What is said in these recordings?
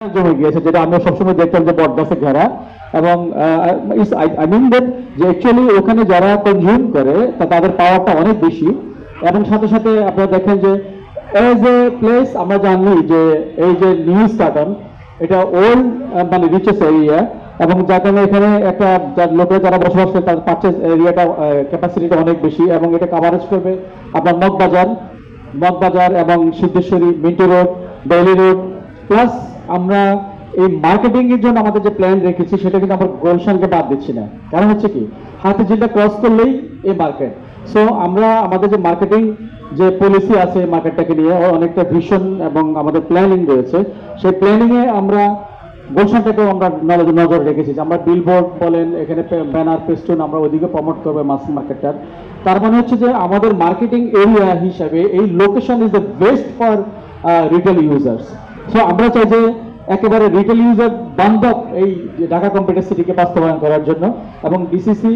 জমে গিয়েছে, যেটা আমরা সবসময় দেখতাম যে বটগাছে ঘেরা। এবং আই মিন দ্যাট যে অ্যাকচুয়ালি ওখানে যারা কনজিউম করে তাদের পাওয়ারটা অনেক বেশি। এবং সাথে সাথে আপনারা দেখেন যে এজ এ প্লেস আমরা জানি যে এই যে নিউজ কার্টন এটা ওল্ড মানে রিচেস এরিয়া, এবং যার কারণে এখানে একটা লোকেরা যারা বসবাস করে তার পারচেজ এরিয়াটা ক্যাপাসিটিটা অনেক বেশি, এবং এটা কাভারেজ করবে আপনার মগবাজার এবং Siddheshwari, Mintu road, daily road. Plus আমরা এই মার্কেটিং এর জন্য আমাদের যে প্ল্যান রেখেছি সেটা কিন্তু আমরা গুলশানকে বাদ দিচ্ছি না। কারণ হচ্ছে কি, হাতিঝিলটা ক্রস করলেই এই মার্কেট। সো আমরা আমাদের যে মার্কেটিং যে পলিসি আছে মার্কেটটাকে নিয়ে অনেকটা ভিশন এবং আমাদের প্ল্যানিং রয়েছে। সেই প্ল্যানিং এ আমরা গুলশানটাকেও আমরা নজর রেখেছি। আমরা বিলবোর্ড বলেন, এখানে ব্যানার পেস্টুন আমরা ওইদিকে প্রমোট করবো মাস মার্কেটটার। তার মানে হচ্ছে যে আমাদের মার্কেটিং এরিয়া হিসাবে এই location is the best for retail users. So আমরা চাই যে একেবারে রিটেল ইউজার বান্ধব এই ঢাকা কম্পিউটার সিটিকে বাস্তবায়ন করার জন্য, এবং ডিসিসি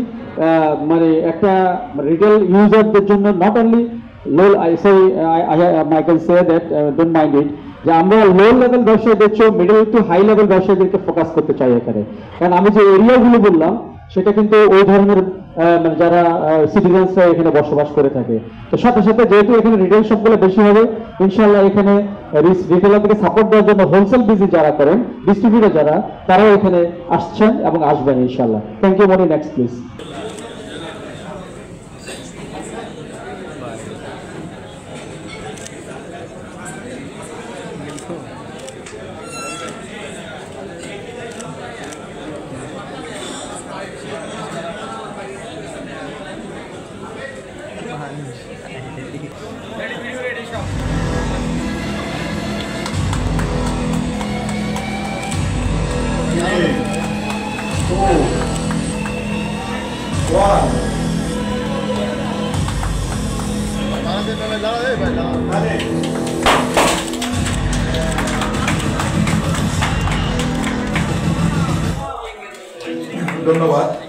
মানে একটা রিটেল ইউজারদের জন্য not only low, I can say that, don't mind it, যে আমরা লো লেভেল ব্যবসায়ীদের চেয়ে মিডল টু হাই লেভেল ব্যবসায়ীদেরকে ফোকাস করতে চাই এখানে। কারণ আমি যে এরিয়াগুলো বললাম সেটা কিন্তু ওই ধরনের মানে যারা সিটিজেন্সরা এখানে বসবাস করে থাকে। তো সাথে সাথে যেহেতু এখানে রিটেল শপগুলো বেশি হবে, ইনশাল্লাহ এখানে রিটেলারকে সাপোর্ট দেওয়ার জন্য হোলসেল বিজনেস যারা করেন, ডিস্ট্রিবিউটর যারা, তারাও এখানে আসছেন এবং আসবেন ইনশাল্লাহ। Thank you Moni. Next please. ধন্যবাদ।